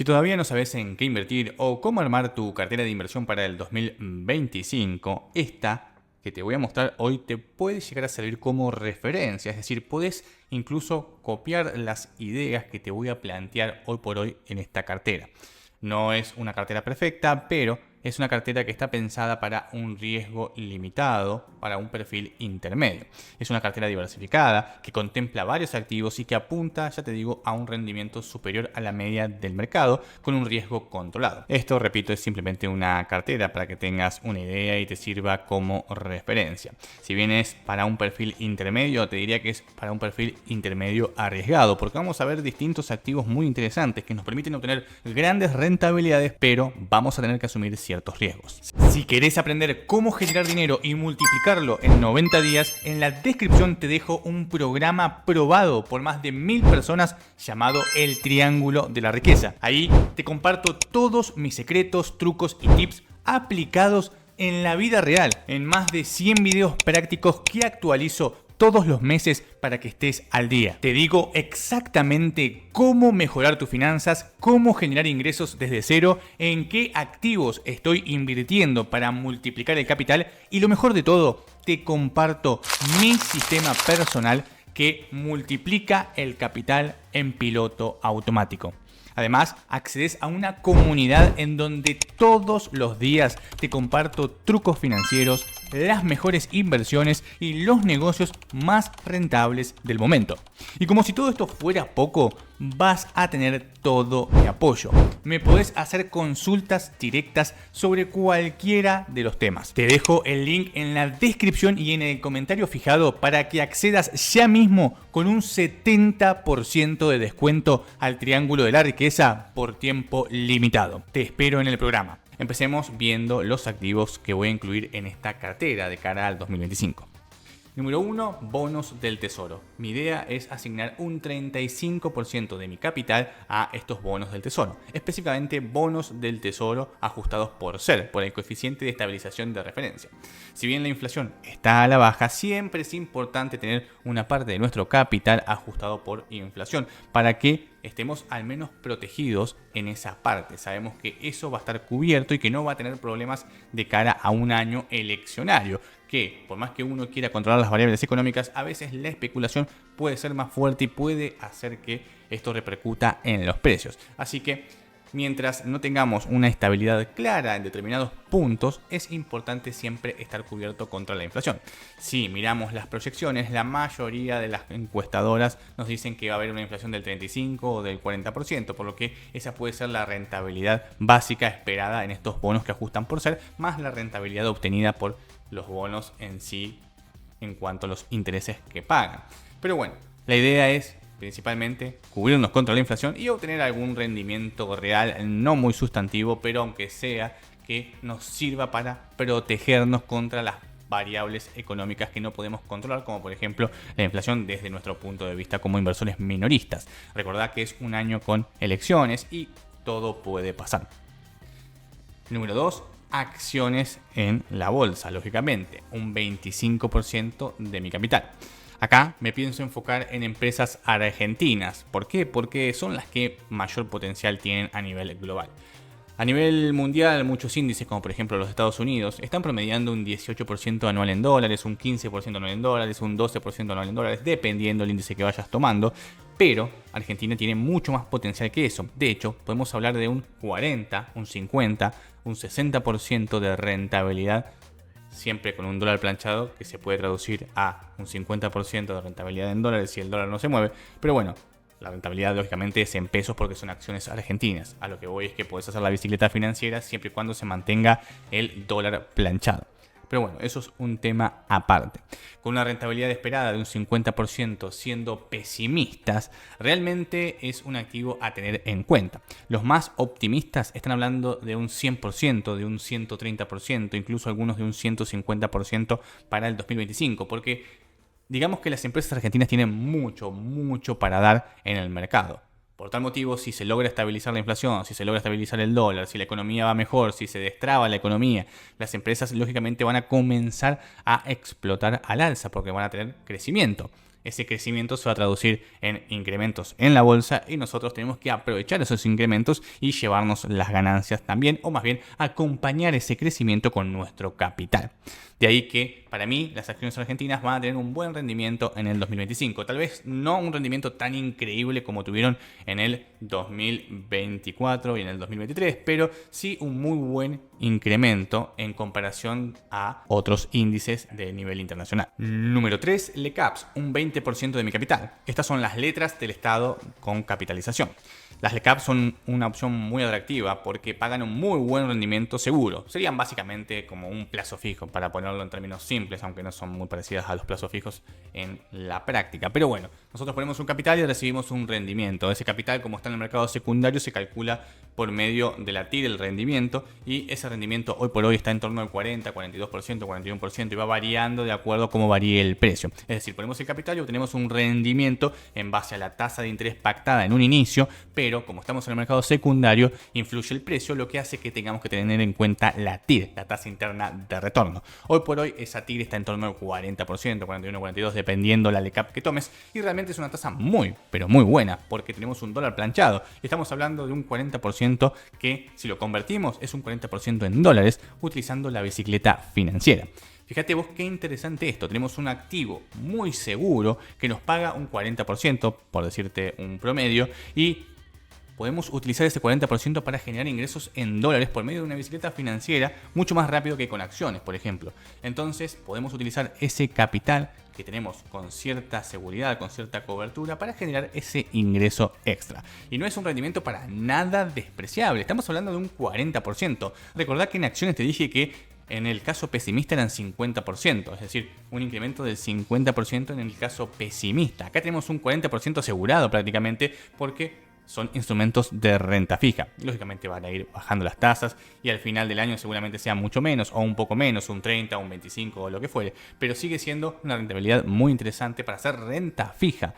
Si todavía no sabes en qué invertir o cómo armar tu cartera de inversión para el 2025, esta que te voy a mostrar hoy te puede llegar a servir como referencia. Es decir, puedes incluso copiar las ideas que te voy a plantear hoy por hoy en esta cartera. No es una cartera perfecta, pero es una cartera que está pensada para un riesgo limitado, para un perfil intermedio. Es una cartera diversificada que contempla varios activos y que apunta, ya te digo, a un rendimiento superior a la media del mercado con un riesgo controlado. Esto, repito, es simplemente una cartera para que tengas una idea y te sirva como referencia. Si bien es para un perfil intermedio, te diría que es para un perfil intermedio arriesgado, porque vamos a ver distintos activos muy interesantes que nos permiten obtener grandes rentabilidades, pero vamos a tener que asumir ciertos riesgos. Si querés aprender cómo generar dinero y multiplicarlo en 90 días, en la descripción te dejo un programa probado por más de 1000 personas llamado El Triángulo de la Riqueza. Ahí te comparto todos mis secretos, trucos y tips aplicados en la vida real, en más de 100 videos prácticos que actualizo todos los meses para que estés al día. Te digo exactamente cómo mejorar tus finanzas, cómo generar ingresos desde cero, en qué activos estoy invirtiendo para multiplicar el capital y lo mejor de todo, te comparto mi sistema personal que multiplica el capital en piloto automático. Además, accedes a una comunidad en donde todos los días te comparto trucos financieros, las mejores inversiones y los negocios más rentables del momento. Y como si todo esto fuera poco, vas a tener todo mi apoyo. Me podés hacer consultas directas sobre cualquiera de los temas. Te dejo el link en la descripción y en el comentario fijado para que accedas ya mismo con un 70% de descuento al Triángulo de la Riqueza por tiempo limitado. Te espero en el programa. Empecemos viendo los activos que voy a incluir en esta cartera de cara al 2025. Número 1, bonos del tesoro. Mi idea es asignar un 35% de mi capital a estos bonos del tesoro. Específicamente bonos del tesoro ajustados por SER, por el coeficiente de estabilización de referencia. Si bien la inflación está a la baja, siempre es importante tener una parte de nuestro capital ajustado por inflación para que estemos al menos protegidos en esa parte. Sabemos que eso va a estar cubierto y que no va a tener problemas de cara a un año eleccionario, que por más que uno quiera controlar las variables económicas, a veces la especulación puede ser más fuerte y puede hacer que esto repercuta en los precios. Así que mientras no tengamos una estabilidad clara en determinados puntos, es importante siempre estar cubierto contra la inflación. Si miramos las proyecciones, la mayoría de las encuestadoras nos dicen que va a haber una inflación del 35 o del 40%, por lo que esa puede ser la rentabilidad básica esperada en estos bonos que ajustan por SER, más la rentabilidad obtenida por los bonos en sí en cuanto a los intereses que pagan. Pero bueno, la idea es principalmente cubrirnos contra la inflación y obtener algún rendimiento real, no muy sustantivo, pero aunque sea que nos sirva para protegernos contra las variables económicas que no podemos controlar, como por ejemplo la inflación desde nuestro punto de vista como inversores minoristas. Recordad que es un año con elecciones y todo puede pasar. Número 2. Acciones en la bolsa, lógicamente, un 25% de mi capital. Acá me pienso enfocar en empresas argentinas. ¿Por qué? Porque son las que mayor potencial tienen a nivel global. A nivel mundial, muchos índices, como por ejemplo los Estados Unidos, están promediando un 18% anual en dólares, un 15% anual en dólares, un 12% anual en dólares, dependiendo del índice que vayas tomando. Pero Argentina tiene mucho más potencial que eso. De hecho, podemos hablar de un 40, un 50, un 60% de rentabilidad, siempre con un dólar planchado que se puede traducir a un 50% de rentabilidad en dólares si el dólar no se mueve. Pero bueno, la rentabilidad lógicamente es en pesos porque son acciones argentinas. A lo que voy es que puedes hacer la bicicleta financiera siempre y cuando se mantenga el dólar planchado. Pero bueno, eso es un tema aparte. Con una rentabilidad esperada de un 50%, siendo pesimistas, realmente es un activo a tener en cuenta. Los más optimistas están hablando de un 100%, de un 130%, incluso algunos de un 150% para el 2025, porque digamos que las empresas argentinas tienen mucho para dar en el mercado. Por tal motivo, si se logra estabilizar la inflación, si se logra estabilizar el dólar, si la economía va mejor, si se destraba la economía, las empresas lógicamente van a comenzar a explotar al alza porque van a tener crecimiento. ese crecimiento se va a traducir en incrementos en la bolsa y nosotros tenemos que aprovechar esos incrementos y llevarnos las ganancias también, o más bien acompañar ese crecimiento con nuestro capital. De ahí que para mí las acciones argentinas van a tener un buen rendimiento en el 2025. Tal vez no un rendimiento tan increíble como tuvieron en el 2024 y en el 2023, pero sí un muy buen incremento en comparación a otros índices de nivel internacional. Número 3, LECAPs, un 20% de mi capital. Estas son las letras del Estado con capitalización. Las LECAPs son una opción muy atractiva porque pagan un muy buen rendimiento seguro. Serían básicamente como un plazo fijo, para ponerlo en términos simples, aunque no son muy parecidas a los plazos fijos en la práctica. Pero bueno, nosotros ponemos un capital y recibimos un rendimiento. Ese capital, como está en el mercado secundario, se calcula por medio de la TIR, el rendimiento, y ese rendimiento hoy por hoy está en torno al 40, 42%, 41% y va variando de acuerdo a cómo varíe el precio. Es decir, ponemos el capital y obtenemos un rendimiento en base a la tasa de interés pactada en un inicio, pero como estamos en el mercado secundario, influye el precio, lo que hace que tengamos que tener en cuenta la TIR, la tasa interna de retorno. Hoy por hoy esa TIR está en torno al 40%, 41, 42, dependiendo la LECAP que tomes, y realmente es una tasa muy, pero muy buena, porque tenemos un dólar planchado. Estamos hablando de un 40% que, si lo convertimos, es un 40% en dólares, utilizando la bicicleta financiera. Fíjate vos qué interesante esto. Tenemos un activo muy seguro que nos paga un 40%, por decirte un promedio, y podemos utilizar ese 40% para generar ingresos en dólares por medio de una bicicleta financiera mucho más rápido que con acciones, por ejemplo. Entonces podemos utilizar ese capital que tenemos con cierta seguridad, con cierta cobertura, para generar ese ingreso extra. Y no es un rendimiento para nada despreciable. Estamos hablando de un 40%. Recordad que en acciones te dije que en el caso pesimista eran 50%, es decir, un incremento del 50% en el caso pesimista. Acá tenemos un 40% asegurado prácticamente, porque son instrumentos de renta fija. Lógicamente van a ir bajando las tasas y al final del año seguramente sea mucho menos o un poco menos, un 30, un 25 o lo que fuere. Pero sigue siendo una rentabilidad muy interesante para hacer renta fija.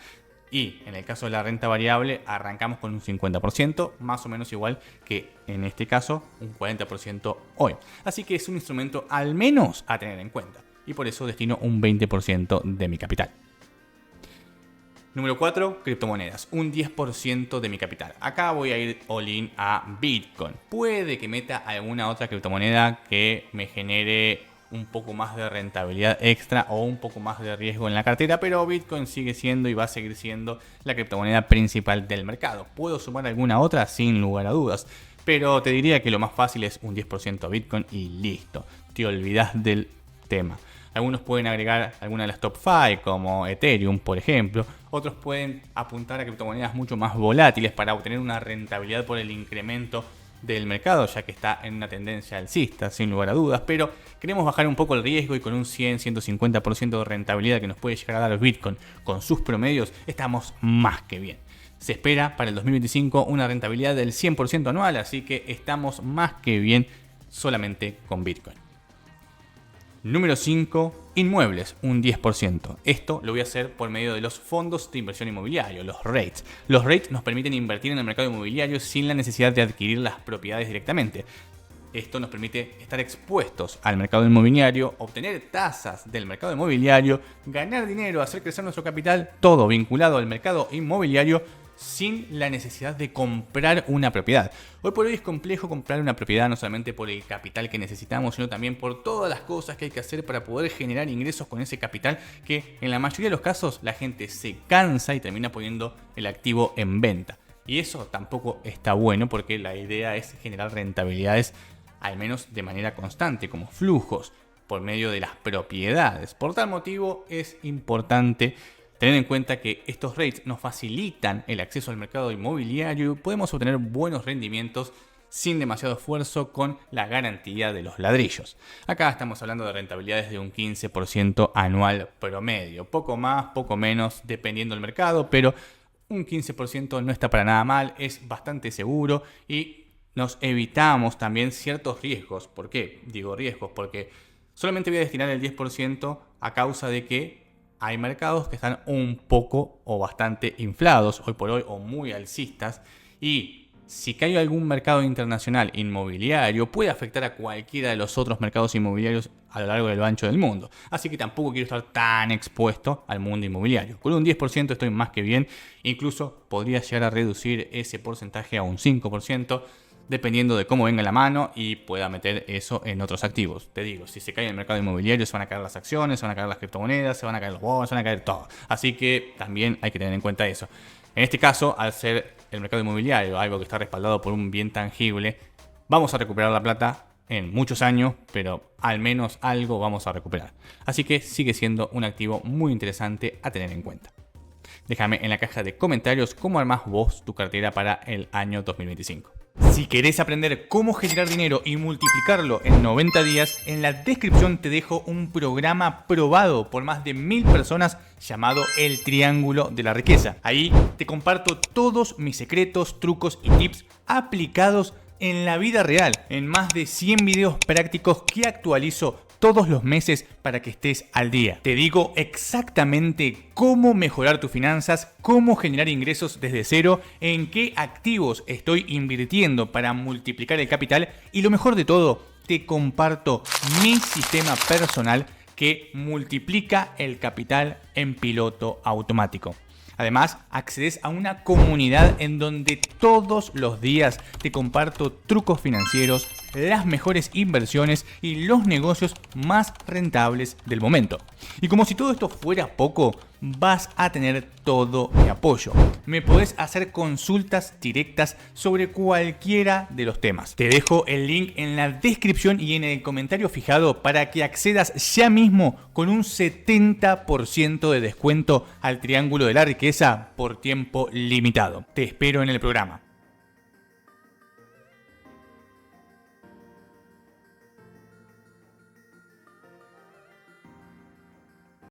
Y en el caso de la renta variable arrancamos con un 50%, más o menos igual que en este caso un 40% hoy. Así que es un instrumento al menos a tener en cuenta. Y por eso destino un 20% de mi capital. Número 4, criptomonedas, un 10% de mi capital. Acá voy a ir all in a Bitcoin. Puede que meta alguna otra criptomoneda que me genere un poco más de rentabilidad extra o un poco más de riesgo en la cartera, pero Bitcoin sigue siendo y va a seguir siendo la criptomoneda principal del mercado. ¿Puedo sumar alguna otra? Sin lugar a dudas, pero te diría que lo más fácil es un 10% a Bitcoin y listo, te olvidas del tema. Algunos pueden agregar alguna de las top 5 como Ethereum, por ejemplo. Otros pueden apuntar a criptomonedas mucho más volátiles para obtener una rentabilidad por el incremento del mercado, ya que está en una tendencia alcista, sin lugar a dudas. Pero queremos bajar un poco el riesgo y con un 100-150% de rentabilidad que nos puede llegar a dar Bitcoin con sus promedios, estamos más que bien. Se espera para el 2025 una rentabilidad del 100% anual, así que estamos más que bien solamente con Bitcoin. Número 5, inmuebles, un 10%. Esto lo voy a hacer por medio de los fondos de inversión inmobiliario, los REITs. Los REITs nos permiten invertir en el mercado inmobiliario sin la necesidad de adquirir las propiedades directamente. Esto nos permite estar expuestos al mercado inmobiliario, obtener tasas del mercado inmobiliario, ganar dinero, hacer crecer nuestro capital, todo vinculado al mercado inmobiliario sin la necesidad de comprar una propiedad. Hoy por hoy es complejo comprar una propiedad, no solamente por el capital que necesitamos, sino también por todas las cosas que hay que hacer para poder generar ingresos con ese capital, que en la mayoría de los casos la gente se cansa y termina poniendo el activo en venta. Y eso tampoco está bueno, porque la idea es generar rentabilidades al menos de manera constante, como flujos por medio de las propiedades. Por tal motivo es importante tener en cuenta que estos REITs nos facilitan el acceso al mercado inmobiliario y podemos obtener buenos rendimientos sin demasiado esfuerzo con la garantía de los ladrillos. Acá estamos hablando de rentabilidades de un 15% anual promedio. Poco más, poco menos, dependiendo del mercado, pero un 15% no está para nada mal, es bastante seguro y nos evitamos también ciertos riesgos. ¿Por qué? Digo riesgos porque solamente voy a destinar el 10% a causa de que hay mercados que están un poco o bastante inflados hoy por hoy o muy alcistas, y si cae algún mercado internacional inmobiliario, puede afectar a cualquiera de los otros mercados inmobiliarios a lo largo del ancho del mundo. Así que tampoco quiero estar tan expuesto al mundo inmobiliario. Con un 10% estoy más que bien. Incluso podría llegar a reducir ese porcentaje a un 5%, dependiendo de cómo venga la mano y pueda meter eso en otros activos. Te digo, si se cae el mercado inmobiliario, se van a caer las acciones, se van a caer las criptomonedas, se van a caer los bonos, se van a caer todo. Así que también hay que tener en cuenta eso. En este caso, al ser el mercado inmobiliario algo que está respaldado por un bien tangible, vamos a recuperar la plata en muchos años, pero al menos algo vamos a recuperar. Así que sigue siendo un activo muy interesante a tener en cuenta. Déjame en la caja de comentarios cómo armás vos tu cartera para el año 2025. Si querés aprender cómo generar dinero y multiplicarlo en 90 días, en la descripción te dejo un programa probado por más de 1000 personas llamado El Triángulo de la Riqueza. Ahí te comparto todos mis secretos, trucos y tips aplicados en la vida real, en más de 100 videos prácticos que actualizo todos los meses para que estés al día. Te digo exactamente cómo mejorar tus finanzas, cómo generar ingresos desde cero, en qué activos estoy invirtiendo para multiplicar el capital y lo mejor de todo, te comparto mi sistema personal que multiplica el capital en piloto automático. Además, accedes a una comunidad en donde todos los días te comparto trucos financieros, las mejores inversiones y los negocios más rentables del momento. Y como si todo esto fuera poco, vas a tener todo mi apoyo. Me podés hacer consultas directas sobre cualquiera de los temas. Te dejo el link en la descripción y en el comentario fijado para que accedas ya mismo con un 70% de descuento al Triángulo de la Riqueza por tiempo limitado. Te espero en el programa.